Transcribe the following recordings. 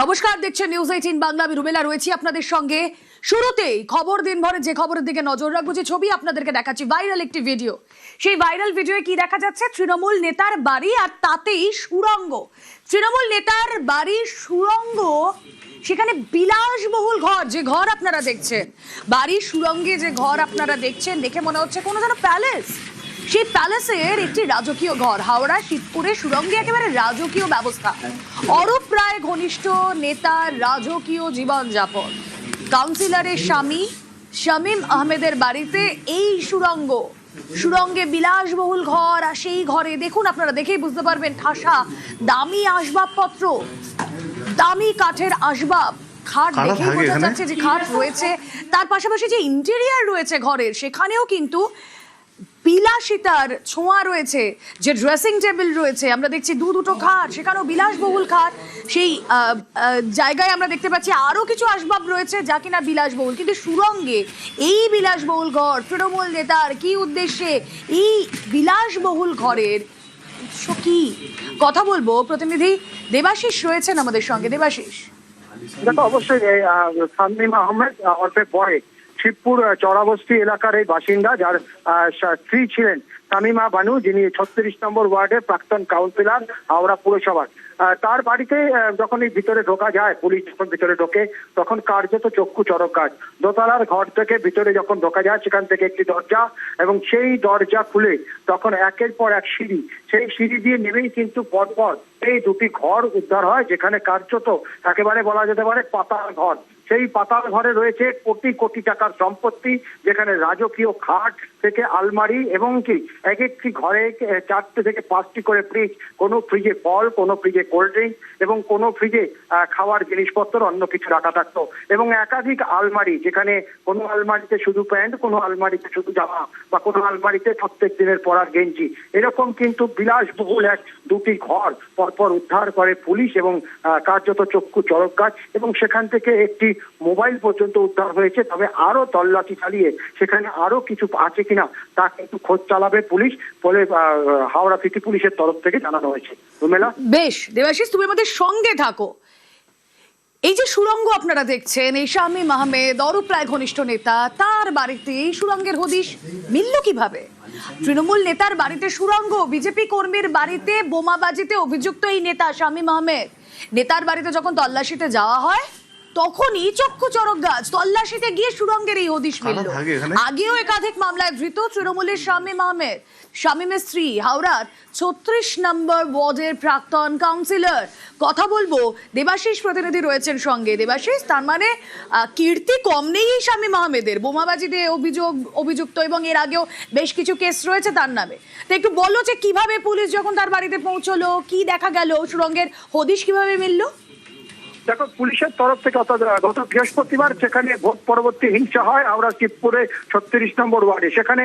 নমস্কার, দেখছেন নিউজ 18 বাংলা। আমি রুবেলা রয়েছি আপনাদের সঙ্গে। শুরুতেই খবর দিনভরে যে খবরের দিকে নজর রাখবো, যে ছবি আপনাদেরকে দেখাচ্ছি, ভাইরাল একটি ভিডিও। সেই ভাইরাল ভিডিওয়ে কি দেখা যাচ্ছে? তৃণমূল নেতার বাড়ি, আর তাতেই সুড়ঙ্গ। তৃণমূল নেতার বাড়ির সুড়ঙ্গ, সেখানে বিলাসবহুল ঘর, যে ঘর আপনারা দেখছেন, বাড়ির সুড়ঙ্গে যে ঘর আপনারা দেখছেন, দেখে মনে হচ্ছে কোনো যেন প্যালেস। সেই প্যালেসের একটি রাজকীয় ঘর, হাওড়া শিবপুরে সুড়ঙ্গে একেবারে রাজকীয় ব্যবস্থা। অরূপ রায় ঘনিষ্ঠ নেতার রাজকীয় জীবনযাপন। কাউন্সিলরের স্বামী শামীম আহমেদের বাড়িতে এই সুড়ঙ্গ, সুড়ঙ্গে বিলাসবহুল ঘর। আর সেই ঘরে দেখুন, আপনারা দেখেই বুঝতে পারবেন, ঠাসা দামি আসবাবপত্র, দামি কাঠের আসবাব, খাট দেখেই বোঝা যাচ্ছে যে খাট রয়েছে। তার পাশাপাশি যে ইন্টেরিয়ার রয়েছে ঘরের, সেখানেও কিন্তু বিলাসিতার ছোঁয়া রয়েছে। যে ড্রেসিং টেবিল রয়েছে, আমরা দেখছি দুটো খাট, সেখানেও বিলাসবহুল খাট। সেই জায়গায় আমরা দেখতে পাচ্ছি আরো কিছু আসবাব রয়েছে যা কিনা বিলাসবহুল। কিন্তু সুড়ঙ্গে এই বিলাসবহুল ঘর, তৃণমূল নেতার কি উদ্দেশ্যে এই বিলাসবহুল ঘরের উৎস কি? কথা বলবো, প্রতিনিধি দেবাশিস রয়েছেন আমাদের সঙ্গে। দেবাশিস, দেখো, অবশ্যই শামীম আহমেদ ওরফে বয় শিবপুর চড়াবস্তি এলাকার এই বাসিন্দা, যার স্ত্রী ছিলেন তামিমা বানু, যিনি 36 নম্বর ওয়ার্ডের প্রাক্তন কাউন্সিলর হাওড়া পুরসভার। তার বাড়িতে যখন এই ভিতরে ঢোকা যায়, পুলিশ যখন ভিতরে ঢোকে, তখন কার্যত চক্ষু চড়ক গাছ। দোতলার ঘর থেকে ভিতরে যখন ঢোকা যায়, সেখান থেকে একটি দরজা, এবং সেই দরজা খুলে তখন একের পর এক সিঁড়ি, সেই সিঁড়ি দিয়ে নেমেই কিন্তু পরপর এই দুটি ঘর উদ্ধার হয়, যেখানে কার্যত একেবারে বলা যেতে পারে পাতাল ঘর। সেই পাতাল ঘরে রয়েছে কোটি কোটি টাকার সম্পত্তি, যেখানে রাজকীয় খাট থেকে আলমারি, এবং কি এক একটি ঘরে 4 থেকে 5টি করে ফ্রিজ, কোনো ফ্রিজে ফল, কোনো ফ্রিজে কোল্ড ড্রিঙ্ক, এবং কোনো ফ্রিজে খাওয়ার জিনিসপত্র, অন্য কিছু রাখা থাকতো, এবং একাধিক আলমারি, যেখানে কোনো আলমারিতে শুধু প্যান্ট, কোনো আলমারিতে শুধু জামা, বা কোনো আলমারিতে প্রত্যেক দিনের পরার গেঞ্জি। এরকম কিন্তু বিলাসবহুল দুটি ঘর পরপর উদ্ধার করে পুলিশ, এবং কার্যত চক্ষু চড়ক গাছ, এবং সেখান থেকে একটি মোবাইল পর্যন্ত উদ্ধার হয়েছে। তবে আরো তল্লাশি চালিয়ে সেখানে আরো কিছু আছে কিনা তা কিন্তু খোঁজ চালাবে পুলিশ বলে হাওড়া সিটি পুলিশের তরফ থেকে জানানো হয়েছে। রুমেলা, বেশ। দেবাশিস, তুমি আমাদের সঙ্গে থাকো। এই যে সুড়ঙ্গ আপনারা দেখছেন, এই শামীম আহমেদ, অরূপ রায় ঘনিষ্ঠ নেতা, তার বাড়িতে এই সুড়ঙ্গের হদিশ মিলল কিভাবে? তৃণমূল নেতার বাড়িতে সুড়ঙ্গ, বিজেপি কর্মীর বাড়িতে বোমাবাজিতে অভিযুক্ত এই নেতা শামীম আহমেদ। নেতার বাড়িতে যখন তল্লাশিতে যাওয়া হয়, তখনই চক্ষু চড়ক গাছ, তল্লাশিতে গিয়ে সুড়ঙ্গের এই হদিশ মিলল। আগেও একাধিক মামলায় ধৃত তৃণমূলের শামীম আহমেদ, শামীমের স্ত্রী, হাওড়ার 36 নম্বর ওয়ার্ডের প্রাক্তন কাউন্সিলর। কথা বলবো, দেবাশিস প্রতিনিধি রয়েছেন সঙ্গে। দেবাশিস, তার মানে কীর্তি কম নেই এই শামীম আহমেদের, বোমাবাজিতে অভিযুক্ত, এবং এর আগেও বেশ কিছু কেস রয়েছে তার নামে। তো একটু বলো যে কিভাবে পুলিশ যখন তার বাড়িতে পৌঁছলো, কি দেখা গেল, সুড়ঙ্গের হদিশ কিভাবে মিলল? দেখো, পুলিশের তরফ থেকে গত বৃহস্পতিবার সেখানে ভোট পরবর্তী হিংসা হয় হাওড়া শিবপুরে 36 নম্বর ওয়ার্ডে। সেখানে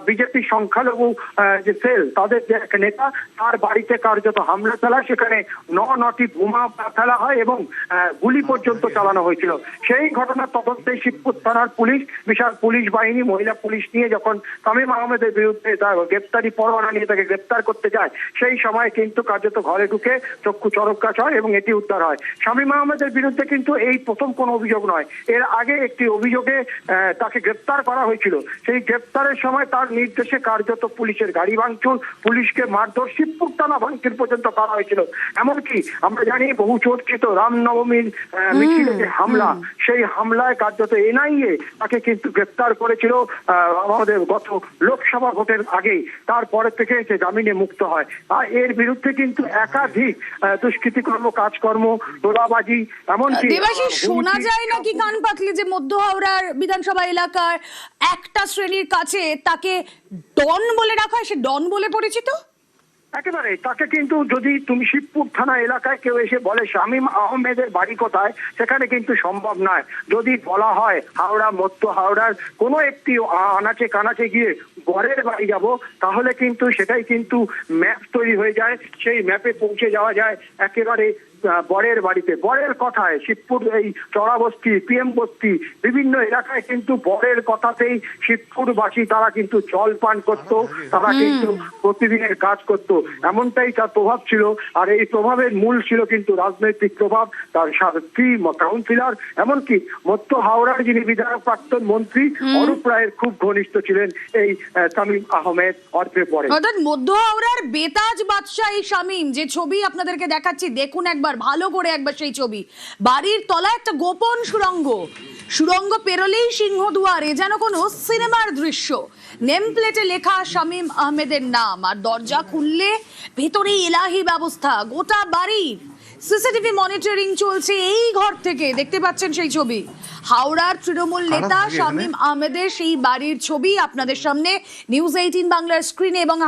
বিজেপি সংখ্যালঘু যে সেল, তাদের যে এক নেতা, তার বাড়িতে কার্যত হামলা চালায়। সেখানে 9টি বোমা ফেলা হয়, এবং গুলি পর্যন্ত চালানো হয়েছিল। সেই ঘটনার তদন্তে শিবপুর থানার পুলিশ, বিশাল পুলিশ বাহিনী, মহিলা পুলিশ নিয়ে যখন শামীম আহমেদের বিরুদ্ধে গ্রেপ্তারি পরোয়ানা নিয়ে তাকে গ্রেপ্তার করতে যায়, সেই সময় কিন্তু কার্যত ঘরে ঢুকে চক্ষু চড়ক গাছ হয়, এবং এটি উদ্ধার হয়। শামীম আহমেদের বিরুদ্ধে কিন্তু এই প্রথম কোনো অভিযোগ নয়, এর আগে একটি অভিযোগে তাকে গ্রেপ্তার করা হয়েছিল। সেই গ্রেপ্তারের সময় তার নির্দেশে কার্যত পুলিশের গাড়ি ভাঙচুর, পুলিশকে মারধর, শিবপুর থানা ভাঙচুর পর্যন্ত করা হয়েছিল। এমনকি আমরা জানি বহু চর্চিত রামনবমীর মিছিলে যে হামলা, সেই হামলায় কার্যত এনআইএ তাকে কিন্তু গ্রেপ্তার করেছিল আমাদের গত লোকসভা ভোটের আগেই। তারপরে থেকে সে জামিনে মুক্ত হয়। আর এর বিরুদ্ধে কিন্তু একাধিক দুষ্কৃতিকর্ম, কাজকর্ম, তোলাবাজি, এমনকি দেবাশিস, শোনা যায় নাকি কান পাতলে যে মধ্য হাওড়ার বিধানসভা এলাকার একটা শ্রেণীর কাছে তাকে ডন বলে রাখা হয়, সে ডন বলে পরিচিত? একেবারে তাকে কিন্তু, যদি তুমি শিবপুর থানা এলাকায় কেউ এসে বলে শামীম আহমেদের বাড়ি কোথায়, সেখানে কিন্তু সম্ভব নয়। যদি বলা হয় হাওড়া, মধ্য হাওড়ার কোনো একটি আনাচে কানাচে গিয়ে বরের বাড়ি যাব, তাহলে কিন্তু সেটাই কিন্তু ম্যাপ তৈরি হয়ে যায়। সেই ম্যাপে পৌঁছে যাওয়া যায় একেবারে বরের বাড়িতে, বরের কথায় শিবপুর এই চড়াবস্তি, পিএম বস্তি বিভিন্ন এলাকায় কিন্তু বরের কথাতেই শিবপুরবাসী তারা কিন্তু জল পান করতো, তারা কিন্তু প্রতিদিনের কাজ করত, এমনটাই তার প্রভাব ছিল। আর এই প্রভাবের মূল ছিল কিন্তু রাজনৈতিক প্রভাব, তার স্ত্রী কাউন্সিলর, এমনকি মধ্য হাওড়ার যিনি বিধায়ক প্রাক্তন মন্ত্রী অরূপ রায়ের খুব ঘনিষ্ঠ ছিলেন এই শামীম আহমেদ অর্থে পড়ে। অর্থাৎ মধ্য হাওড়ার বেতাজ বাদশাহ এই শামীম, যে ছবি আপনাদেরকে দেখাচ্ছি দেখুন একবার ভালো করে একবার সেই ছবি। বাড়ির তলায় একটা গোপন সুড়ঙ্গ পেরোলেই সিংহদুয়ার, এ যেন কোনো সিনেমার দৃশ্য। নেম প্লেটে লেখা শামীম আহমেদের নাম, আর দরজা খুললে ভেতরে এলাহি ব্যবস্থা, গোটা বাড়ির সিসিটিভি মনিটরিং চলছে এই ঘর থেকে। দেখতে পাচ্ছেন সেই ছবি, হাওড়ার তৃণমূল নেতা শামীম আহমেদের সেই বাড়ির ছবি আপনাদের সামনে নিউজ 18 বাংলার স্ক্রিনে। এবং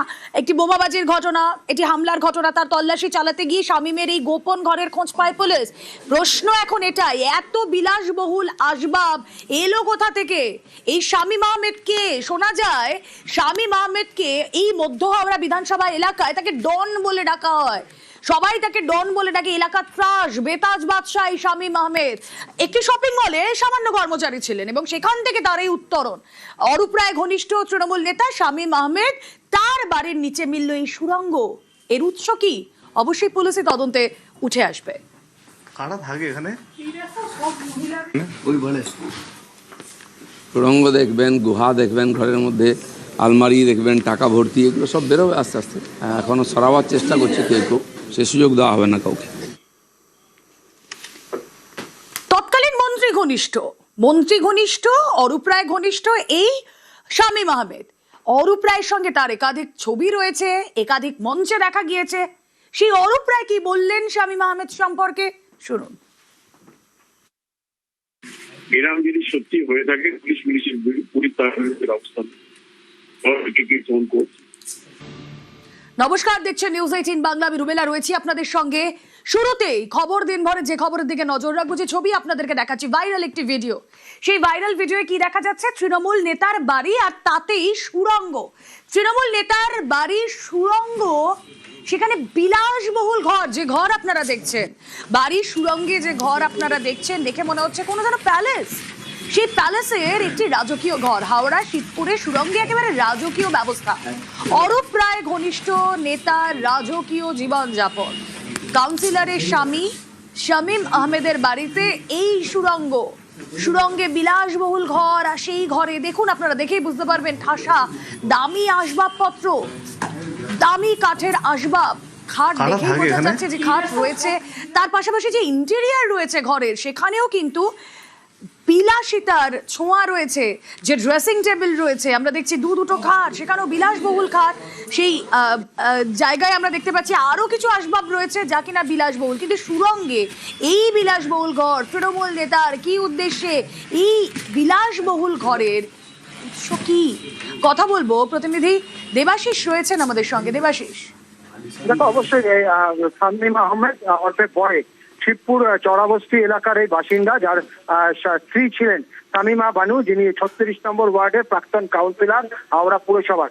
একটি বোমাবাজির ঘটনা, এটি হামলার ঘটনা, তার তল্লাশি চালাতে গিয়ে শামীমের এই গোপন ঘরের খোঁজ পায় পুলিশ। প্রশ্ন এখন এটাই, এত বিলাসবহুল আসবাব এলো কোথা থেকে? এই শামীম আহমেদকে শোনা যায়, শামীম আহমেদকে এই মধ্য হাওড়া বিধানসভা এলাকায় তাকে ডন বলে ডাকা হয়, সবাই তাকে ডন বলে ডাকে, এলাকার ত্রাস বেতাজ বাদশাহ এই শামীম আহমেদ। একটি শপিং মলে সামান্য কর্মচারী ছিলেন এবং সেখান থেকে তার এই উত্তরণ। অরূপ রায় ঘনিষ্ঠ তৃণমূল নেতা শামীম আহমেদ, তার বাড়ির নিচে মিলল এই সুড়ঙ্গ। এর উৎস কি? অবশ্যই পুলিশি তদন্তে উঠে আসবে। কারা থাকে এখানে? সুড়ঙ্গ দেখবেন, গুহা দেখবেন, ঘরের মধ্যে আলমারি দেখবেন, টাকা ভর্তি, এগুলো সব বেরোবে আস্তে আস্তে। এখনো সরাবার চেষ্টা করছে কেউ, সে সুযোগ দেওয়া হবে না কাউকে। তৎকালীন মন্ত্রী ঘনিষ্ঠ অরূপ রায় ঘনিষ্ঠ এই শামীম আহমেদ। অরূপ রায়ের সঙ্গে তার একাধিক ছবি রয়েছে, একাধিক মঞ্চে দেখা গিয়েছে। সেই অরূপ রায় কি বললেন শামীম আহমেদ সম্পর্কে শুনুন। এরকম যদি সত্যি হয়ে থাকে পুলিশের ব্যবস্থা। নমস্কার, দেখছেন নিউজ 18 বাংলা, আমি রুমেলা রয়েছি আপনাদের সঙ্গে। শুরুতেই খবর দিনভরে যে খবরের দিকে নজর রাখবো, যে ছবি আপনাদেরকে দেখাচ্ছি, ভাইরাল একটি ভিডিও। সেই ভাইরাল ভিডিওয়ে কি দেখা যাচ্ছে? তৃণমূল নেতার বাড়ি, আর তাতেই সুড়ঙ্গ। তৃণমূল নেতার বাড়ির সুড়ঙ্গ, সেখানে বিলাসবহুল ঘর, যে ঘর আপনারা দেখছেন, বাড়ির সুড়ঙ্গে যে ঘর আপনারা দেখছেন, দেখে মনে হচ্ছে কোনো যেন প্যালেস। সেই প্যালেসের একটি রাজকীয় ঘর, হাওড়া শিবপুরে সুড়ঙ্গে একেবারে রাজকীয় ব্যবস্থা। অরূপ রায় ঘনিষ্ঠ নেতার রাজকীয় জীবনযাপন। কাউন্সিলরের স্বামী শামীম আহমেদের বাড়িতে এই সুড়ঙ্গে বিলাসবহুল ঘর, আর সেই ঘরে দেখুন, আপনারা দেখেই বুঝতে পারবেন, ঠাসা দামি আসবাবপত্র, দামি কাঠের আসবাব, খাট দেখেই বোঝা যাচ্ছে যে খাট রয়েছে। তার পাশাপাশি যে ইন্টেরিয়ার রয়েছে ঘরের, সেখানেও কিন্তু বিলাসিতার ছোঁয়া রয়েছে। যে ড্রেসিং টেবিল রয়েছে, আমরা দেখছি দুটো খাট, সেখানেও বিলাসবহুল খাট। সেই জায়গায় আমরা দেখতে পাচ্ছি আরো কিছু আসবাব রয়েছে যা কিনা বিলাসবহুল। কিন্তু সুড়ঙ্গে এই বিলাসবহুল ঘর, তৃণমূল নেতার কি উদ্দেশ্যে এই বিলাসবহুল ঘরের উৎস কি? কথা বলবো, প্রতিনিধি দেবাশিস রয়েছেন আমাদের সঙ্গে। দেবাশিস, দেখো, অবশ্যই শামীম আহমেদ অর্থে পরে শিবপুর চড়াবস্তি এলাকার এই বাসিন্দা, যার স্ত্রী ছিলেন তামিমা বানু, যিনি 36 নম্বর ওয়ার্ডের প্রাক্তন কাউন্সিলর হাওড়া পুরসভার।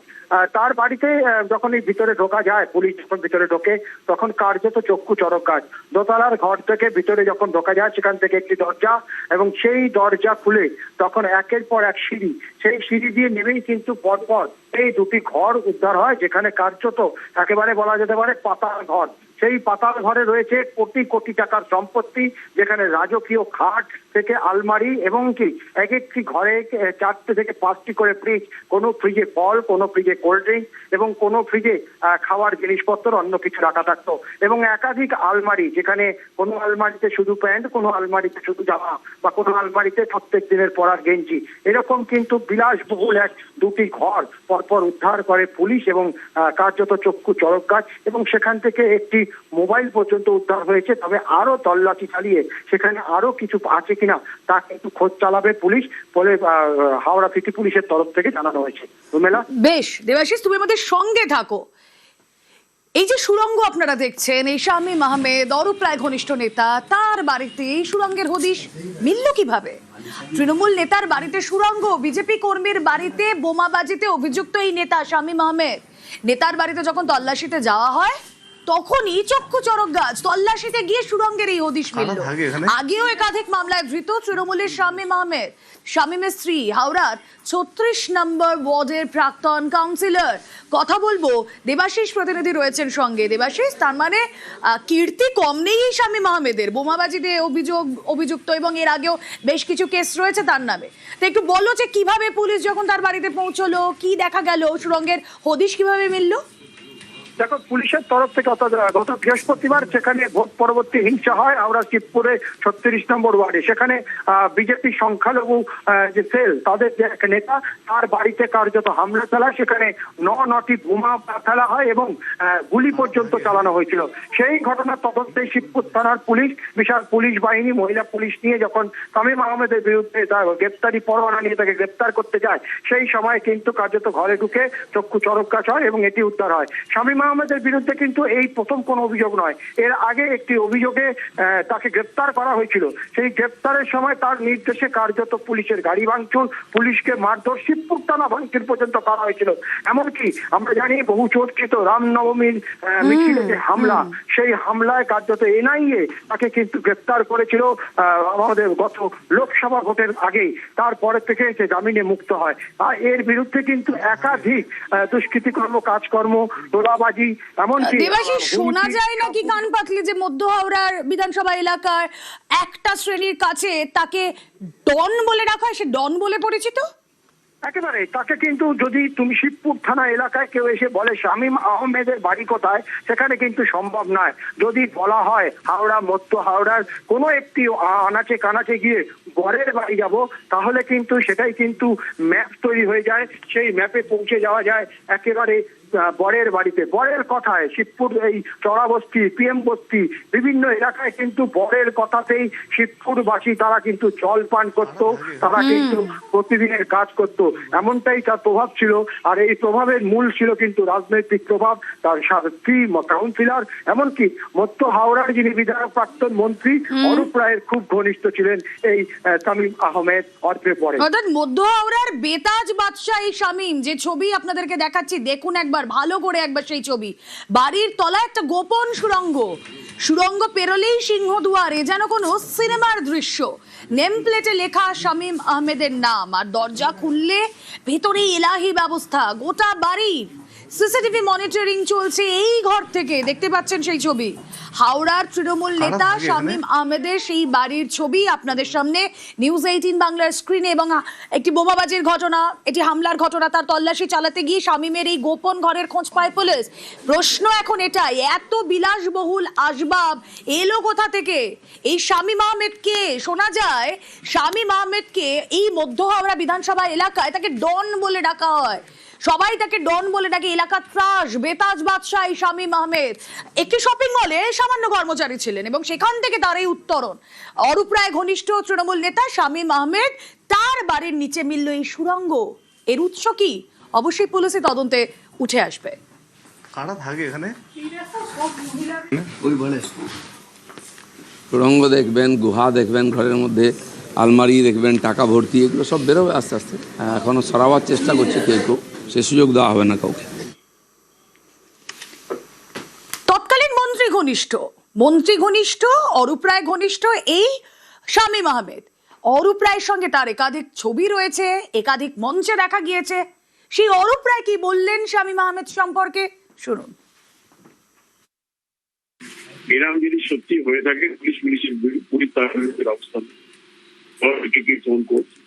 তার বাড়িতে যখন এই ভিতরে ঢোকা যায়, পুলিশ যখন ভিতরে ঢোকে, তখন কার্যত চক্ষু চড়ক গাছ। দোতলার ঘর থেকে ভিতরে যখন ঢোকা যায়, সেখান থেকে একটি দরজা, এবং সেই দরজা খুলে তখন একের পর এক সিঁড়ি, সেই সিঁড়ি দিয়ে নেমেই কিন্তু পরপর এই দুটি ঘর উদ্ধার হয়, যেখানে কার্যত একেবারে বলা যেতে পারে পাতার ঘর। সেই পাতাল ঘরে রয়েছে কোটি কোটি টাকার সম্পত্তি, যেখানে রাজকীয় খাট থেকে আলমারি, এবং কি এক একটি ঘরে 4 থেকে 5টি করে ফ্রিজ, কোনো ফ্রিজে ফল, কোনো ফ্রিজে কোল্ড ড্রিঙ্ক, এবং কোনো ফ্রিজে খাওয়ার জিনিসপত্র অন্য কিছু রাখা থাকতো, এবং একাধিক আলমারি, যেখানে কোনো আলমারিতে শুধু প্যান্ট, কোনো আলমারিতে শুধু জামা, বা কোনো আলমারিতে প্রত্যেক দিনের পরার গেঞ্জি। এরকম কিন্তু বিলাসবহুল দুটি ঘর পরপর উদ্ধার করে পুলিশ, এবং কার্যত চক্ষু চড়ক গাছ, এবং সেখান থেকে একটি মোবাইল পর্যন্ত উদ্ধার হয়েছে। তবে আরো তল্লাশি চালিয়ে সেখানে আরো কিছু আছে কিনা তা কিন্তু খোঁজ চালাবে পুলিশ বলে হাওড়া সিটি পুলিশের তরফ থেকে জানানো হয়েছে। রুমেলা, বেশ, দেবাশিস তুমি আমাদের সঙ্গে থাকো। এই যে সুড়ঙ্গ আপনারা দেখছেন, এই শামীম আহমেদ অরূপ রায় ঘনিষ্ঠ নেতা, তার বাড়িতে এই সুড়ঙ্গের হদিশ মিলল কিভাবে? তৃণমূল নেতার বাড়িতে সুড়ঙ্গ, বিজেপি কর্মীর বাড়িতে বোমাবাজিতে অভিযুক্ত এই নেতা শামীম আহমেদ। নেতার বাড়িতে যখন তল্লাশিতে যাওয়া হয়, তখনই চক্ষু চড়ক গাছ তল্লাশিতে গিয়ে সুরঙ্গের এই হদিশ মিলল। কারা থাকে এখানে? আগেও একাধিক মামলায় ধৃত তৃণমূলের শামীম আহমেদ, শামীমের স্ত্রী, হাওড়ার 36 নম্বর ওয়ার্ডের প্রাক্তন কাউন্সিলর। কথা বলবো, দেবাশিস প্রতিনিধি রয়েছেন সঙ্গে। দেবাশিস, তার মানে কীর্তি কম নেই এই শামীম আহমেদের, বোমাবাজিতে অভিযুক্ত এবং এর আগেও বেশ কিছু কেস রয়েছে তার নামে। তো একটু বলো যে কিভাবে পুলিশ যখন তার বাড়িতে পৌঁছলো, কি দেখা গেল, সুরঙ্গের হদিশ কিভাবে মিলল? দেখো, পুলিশের তরফ থেকে গত বৃহস্পতিবার সেখানে ভোট পরবর্তী হিংসা হয় হাওড়া শিবপুরে 36 নম্বর ওয়ার্ডে। সেখানে বিজেপি সংখ্যালঘু যে সেল, তাদের যে এক নেতা, তার বাড়িতে কার্যত হামলা চালায়। সেখানে 9টি বোমা ফেলা হয় এবং গুলি পর্যন্ত চালানো হয়েছিল। সেই ঘটনার তদন্তে শিবপুর থানার পুলিশ, বিশাল পুলিশ বাহিনী, মহিলা পুলিশ নিয়ে যখন শামীম আহমেদের বিরুদ্ধে গ্রেপ্তারি পরোয়ানা নিয়ে তাকে গ্রেপ্তার করতে যায়, সেই সময় কিন্তু কার্যত ঘরে ঢুকে চক্ষু চড়ক গাছ হয় এবং এটি উদ্ধার হয়। শামীম আহমেদের বিরুদ্ধে কিন্তু এই প্রথম কোনো অভিযোগ নয়, এর আগে একটি অভিযোগে তাকে গ্রেপ্তার করা হয়েছিল। সেই গ্রেপ্তারের সময় তার নির্দেশে কার্যত পুলিশের গাড়ি ভাঙচুর, পুলিশকে মারধর, শিবপুর থানা ভাঙচুর পর্যন্ত করা হয়েছিল। এমনকি আমরা জানি বহু চর্চিত রামনবমীর মিছিলে যে হামলা, সেই হামলায় কার্যত এনআইএ তাকে কিন্তু গ্রেপ্তার করেছিল আমাদের গত লোকসভা ভোটের আগেই। তারপরে থেকে সে জামিনে মুক্ত হয়। আর এর বিরুদ্ধে কিন্তু একাধিক দুষ্কৃতিকর্ম, কাজকর্ম, তোলাবাজি, এমনকি দেবাশিস, শোনা যায় নাকি কান পাতলে যে মধ্য হাওড়ার বিধানসভা এলাকার একটা শ্রেণীর কাছে তাকে ডন বলে রাখা হয়, সে ডন বলে পরিচিত? একেবারে তাকে কিন্তু, যদি তুমি শিবপুর থানা এলাকায় কেউ এসে বলে শামীম আহমেদের বাড়ি কোথায়, সেখানে কিন্তু সম্ভব নয়। যদি বলা হয় হাওড়া, মধ্য হাওড়ার কোনো একটি আনাচে কানাচে গিয়ে বরের বাড়ি যাব, তাহলে কিন্তু সেটাই কিন্তু ম্যাপ তৈরি হয়ে যায়। সেই ম্যাপে পৌঁছে যাওয়া যায় একেবারে বরের বাড়িতে। বরের কথায় শিবপুর এই চড়াবস্তি, পিএম বস্তি, বিভিন্ন এলাকায় কিন্তু বরের কথাতেই শিবপুরবাসী তারা কিন্তু জল পান করতো, তারা কিন্তু প্রতিদিনের কাজ করত। এমনটাই তার প্রভাব ছিল। আর এই প্রভাবের মূল ছিল কিন্তু রাজনৈতিক প্রভাব। তার স্ত্রী কাউন্সিলর, এমনকি মধ্য হাওড়ার যিনি বিধায়ক, প্রাক্তন মন্ত্রী অরূপ রায়ের খুব ঘনিষ্ঠ ছিলেন এই শামীম আহমেদ অর্থে পড়ে। অর্থাৎ মধ্য হাওড়ার বেতাজ বাদশাহ এই শামীম, যে ছবি আপনাদেরকে দেখাচ্ছি, দেখুন একবার ভালো করে একবার সেই ছবি। বাড়ির তলায় একটা গোপন সুড়ঙ্গ পেরোলেই সিংহদুয়ার, এ যেন কোনো সিনেমার দৃশ্য। নেম প্লেটে লেখা শামীম আহমেদের নাম, আর দরজা খুললে ভেতরে এলাহি ব্যবস্থা। গোটা বাড়ির সিসিটিভি মনিটরিং চলছে এই ঘর থেকে, দেখতে পাচ্ছেন সেই ছবি। হাওড়ার তৃণমূল নেতা শামীম আহমেদের সেই বাড়ির ছবি আপনাদের সামনে নিউজ 18 বাংলার স্ক্রিনে। এবং একটি বোমাবাজির ঘটনা, এটি হামলার ঘটনা, তার তল্লাশি চালাতে গিয়ে শামীমের এই গোপন ঘরের খোঁজ পায় পুলিশ। প্রশ্ন এখন এটাই, এত বিলাসবহুল আসবাব এলো কোথা থেকে? এই শামীম আহমেদকে, শোনা যায় শামীম আহমেদকে এই মধ্য হাওড়া বিধানসভা এলাকায় তাকে ডন বলে ডাকা হয়, সবাই তাকে ডন বলে ডাকে। এলাকার ত্রাস, বেতাজ বাদশাহ এই শামীম আহমেদ একটি শপিং মলে সামান্য কর্মচারী ছিলেন এবং সেখান থেকে তার এই উত্তরণ। অরূপ রায় ঘনিষ্ঠ তৃণমূল নেতা শামীম আহমেদ, তার বাড়ির নিচে মিলল এই সুড়ঙ্গ। এর উৎস কি? অবশ্যই পুলিশি তদন্তে উঠে আসবে। কারা থাকে এখানে? সুড়ঙ্গ দেখবেন, গুহা দেখবেন, ঘরের মধ্যে আলমারি দেখবেন, টাকা ভর্তি, এগুলো সব বেরোবে আস্তে আস্তে। এখনো সরাবার চেষ্টা করছে কেউ, সে সুযোগ দেওয়া হবে না কাউকে। তৎকালীন মন্ত্রী ঘনিষ্ঠ অরূপ রায় ঘনিষ্ঠ এই শামীম আহমেদ। অরূপ রায়ের সঙ্গে তার একাধিক ছবি রয়েছে, একাধিক মঞ্চে দেখা গিয়েছে। সেই অরূপ রায় কি বললেন শামীম আহমেদ সম্পর্কে, শুনুন। এরকম যদি সত্যি হয়ে থাকে, পুলিশ তার ব্যবস্থা ফোন করছে।